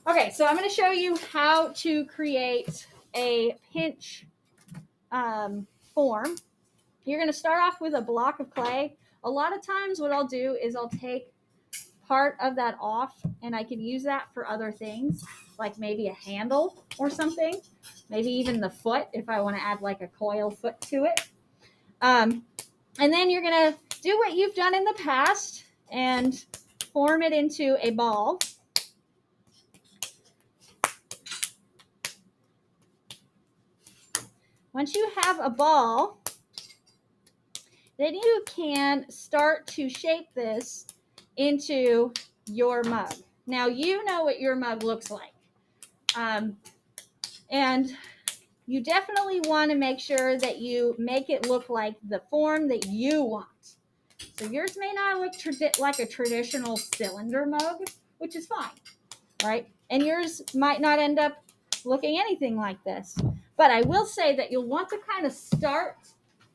Okay, so I'm going to show you how to create a pinch form. You're going to start off with a block of clay. A lot of times what I'll do is I'll take part of that off and I can use that for other things, like maybe a handle or something, maybe even the foot if I want to add like a coil foot to it. And then you're going to do what you've done in the past and form it into a ball. Once you have a ball, then you can start to shape this into your mug. Now you know what your mug looks like. And you definitely want to make sure that you make it look like the form that you want. So yours may not look like a traditional cylinder mug, which is fine, right? And yours might not end up looking anything like this. But I will say that you'll want to kind of start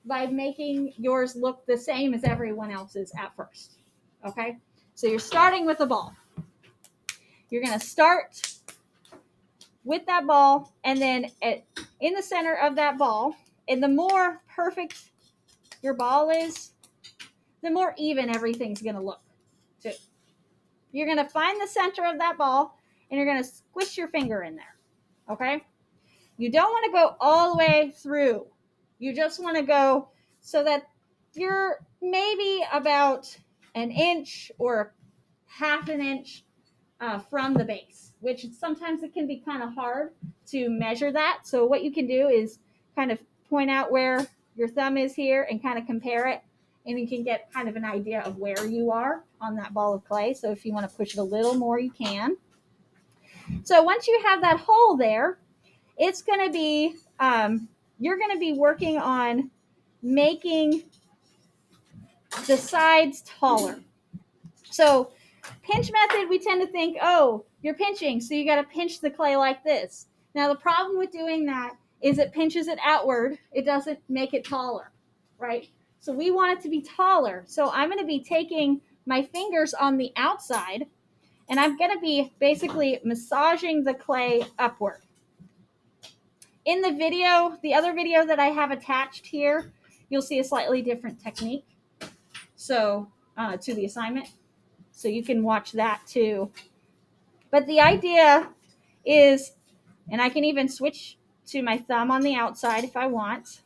by making yours look the same as everyone else's at first. Okay? So you're starting with a ball. You're going to start with that ball, and then in the center of that ball, and the more perfect your ball is, the more even everything's going to look too. You're going to find the center of that ball, and you're going to squish your finger in there. Okay? You don't want to go all the way through. You just want to go so that you're maybe about an inch or half an inch from the base, which sometimes it can be kind of hard to measure that. So what you can do is kind of point out where your thumb is here and kind of compare it, and you can get kind of an idea of where you are on that ball of clay. So if you want to push it a little more, you can. So once you have that hole there, it's going to be, you're going to be working on making the sides taller. So pinch method, we tend to think, oh, you're pinching, so you got to pinch the clay like this. Now, the problem with doing that is it pinches it outward. It doesn't make it taller, right? So we want it to be taller. So I'm going to be taking my fingers on the outside, and I'm going to be basically massaging the clay upward. In the video, the other video that I have attached here, you'll see a slightly different technique. So to the assignment. So you can watch that too. But the idea is, and I can even switch to my thumb on the outside if I want,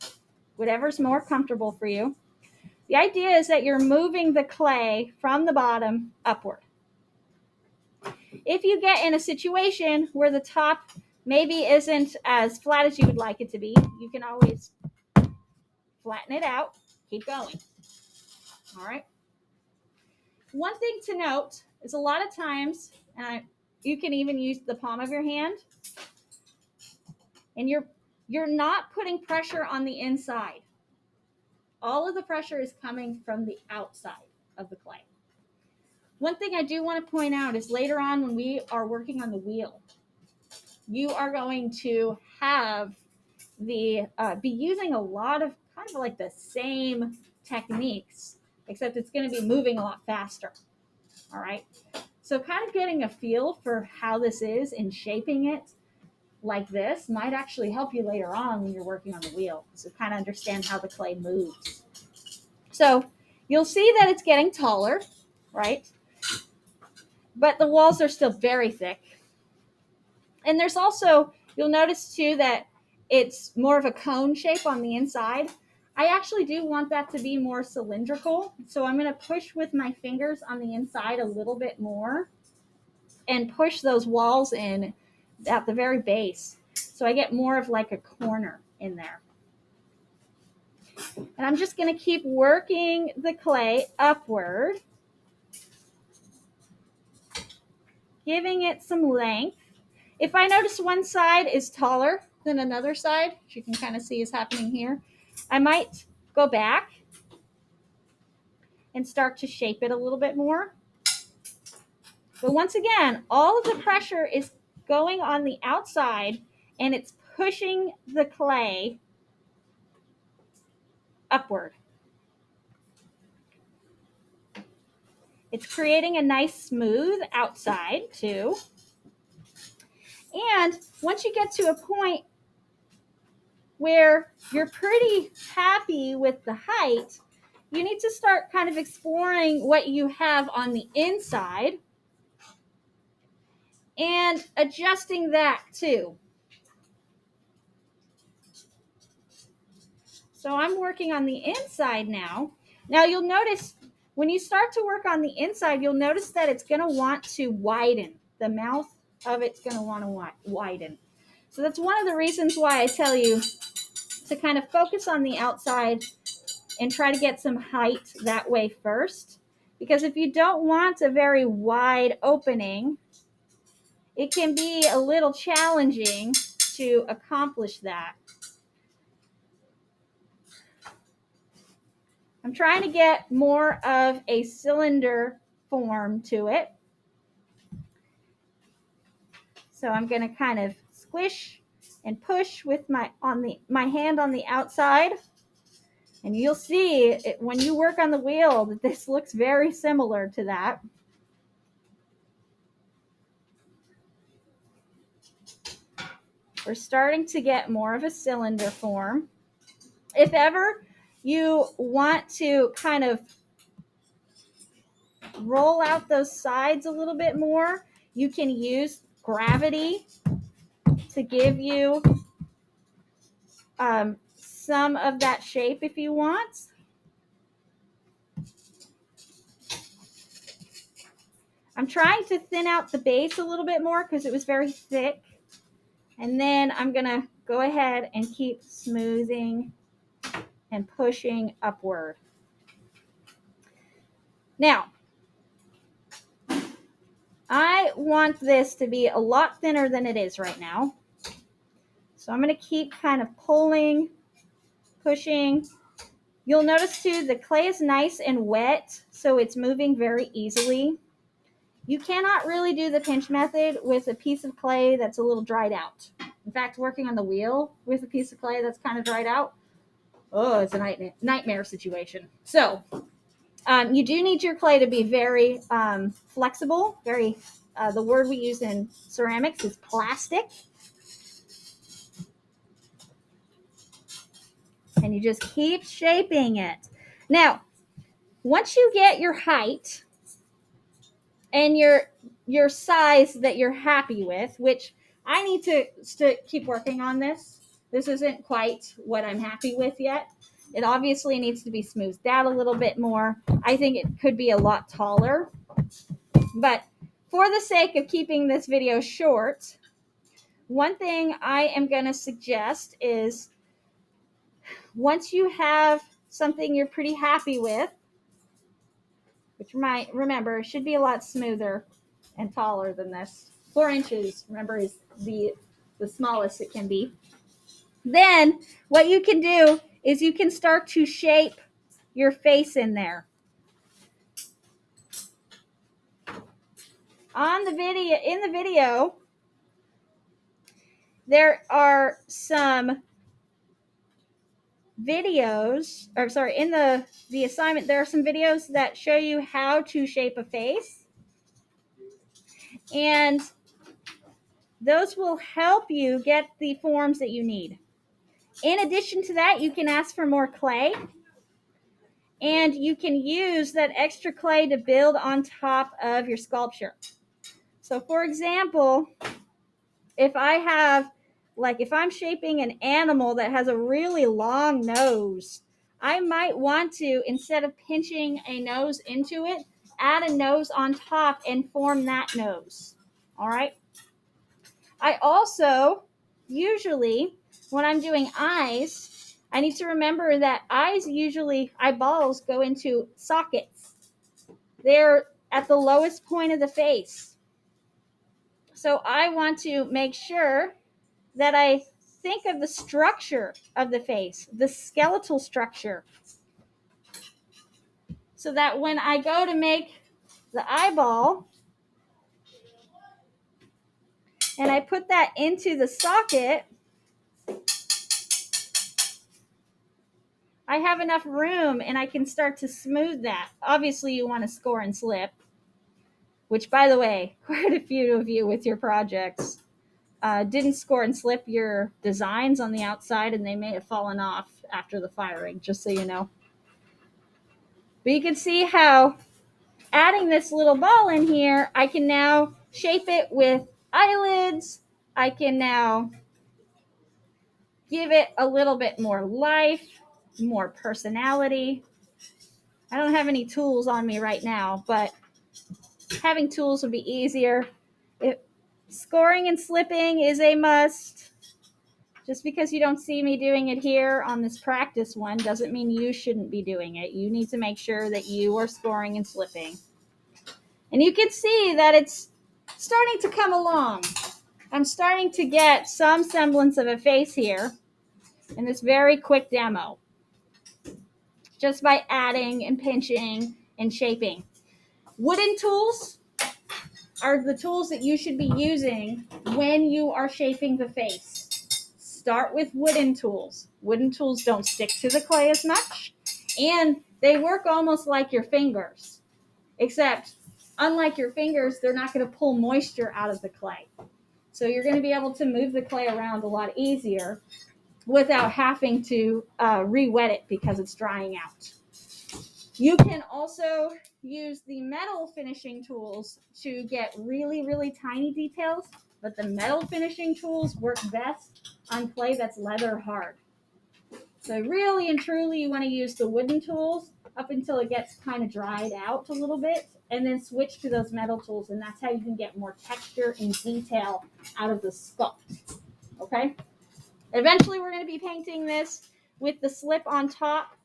whatever's more comfortable for you. The idea is that you're moving the clay from the bottom upward. If you get in a situation where the top maybe isn't as flat as you would like it to be, you can always flatten it out, keep going. All right. One thing to note is a lot of times, and you can even use the palm of your hand, and you're not putting pressure on the inside. All of the pressure is coming from the outside of the clay. One thing I do want to point out is later on when we are working on the wheel, you are going to have be using a lot of kind of like the same techniques, except it's going to be moving a lot faster. All right. So kind of getting a feel for how this is and shaping it like this might actually help you later on when you're working on the wheel. So kind of understand how the clay moves. So you'll see that it's getting taller, right? But the walls are still very thick. And there's also, you'll notice too that it's more of a cone shape on the inside. I actually do want that to be more cylindrical. So I'm going to push with my fingers on the inside a little bit more and push those walls in at the very base. So I get more of like a corner in there. And I'm just going to keep working the clay upward, giving it some length. If I notice one side is taller than another side, which you can kind of see is happening here, I might go back and start to shape it a little bit more. But once again, all of the pressure is going on the outside and it's pushing the clay upward. It's creating a nice smooth outside too. And once you get to a point where you're pretty happy with the height, you need to start kind of exploring what you have on the inside and adjusting that too. So I'm working on the inside now. Now you'll notice when you start to work on the inside, you'll notice that it's going to want to widen. The mouth of it's going to want to widen. So that's one of the reasons why I tell you to kind of focus on the outside and try to get some height that way first. Because if you don't want a very wide opening, it can be a little challenging to accomplish that. I'm trying to get more of a cylinder form to it. So I'm going to kind of squish and push with my hand on the outside. And you'll see it, when you work on the wheel, that this looks very similar to that. We're starting to get more of a cylinder form. If ever you want to kind of roll out those sides a little bit more, you can use gravity to give you some of that shape if you want. I'm trying to thin out the base a little bit more because it was very thick. And then I'm going to go ahead and keep smoothing and pushing upward. Now, I want this to be a lot thinner than it is right now. So I'm going to keep kind of pulling, pushing. You'll notice too, the clay is nice and wet, so it's moving very easily. You cannot really do the pinch method with a piece of clay that's a little dried out. In fact, working on the wheel with a piece of clay that's kind of dried out, oh, it's a nightmare situation. So you do need your clay to be very flexible. The word we use in ceramics is plastic. And you just keep shaping it. Now, once you get your height and your size that you're happy with, which I need to keep working on this. This isn't quite what I'm happy with yet. It obviously needs to be smoothed out a little bit more. I think it could be a lot taller. But for the sake of keeping this video short, one thing I am going to suggest is once you have something you're pretty happy with, which remember should be a lot smoother and taller than this. 4 inches, remember, is the smallest it can be. Then what you can do is you can start to shape your face in there. In the video, there are some videos, in the assignment, there are some videos that show you how to shape a face. And those will help you get the forms that you need. In addition to that, you can ask for more clay. And you can use that extra clay to build on top of your sculpture. So for example, if I'm shaping an animal that has a really long nose, I might want to, instead of pinching a nose into it, add a nose on top and form that nose. All right. I also, usually, when I'm doing eyes, I need to remember that eyeballs go into sockets. They're at the lowest point of the face. So I want to make sure that I think of the structure of the face, the skeletal structure, so that when I go to make the eyeball and I put that into the socket, I have enough room and I can start to smooth that. Obviously, you want to score and slip, which, by the way, quite a few of you with your projects didn't score and slip your designs on the outside, and they may have fallen off after the firing, just so you know. But you can see how adding this little ball in here, I can now shape it with eyelids. I can now give it a little bit more life, more personality. I don't have any tools on me right now, but having tools would be easier. Scoring and slipping is a must. Just because you don't see me doing it here on this practice one doesn't mean you shouldn't be doing it. You need to make sure that you are scoring and slipping. And you can see that it's starting to come along. I'm starting to get some semblance of a face here in this very quick demo, just by adding and pinching and shaping. Wooden tools are the tools that you should be using when you are shaping the face. Start with wooden tools. Wooden tools don't stick to the clay as much, and they work almost like your fingers, except unlike your fingers, they're not going to pull moisture out of the clay. So you're going to be able to move the clay around a lot easier without having to re-wet it because it's drying out. You can also use the metal finishing tools to get really, really tiny details, but the metal finishing tools work best on clay that's leather hard. So really and truly, you want to use the wooden tools up until it gets kind of dried out a little bit, and then switch to those metal tools, and that's how you can get more texture and detail out of the sculpt. Okay? Eventually, we're going to be painting this with the slip on top.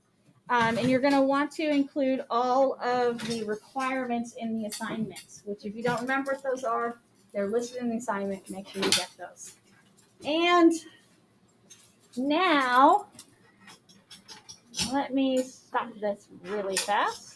And you're going to want to include all of the requirements in the assignments, which if you don't remember what those are, they're listed in the assignment. Make sure you get those. And now, let me stop this really fast.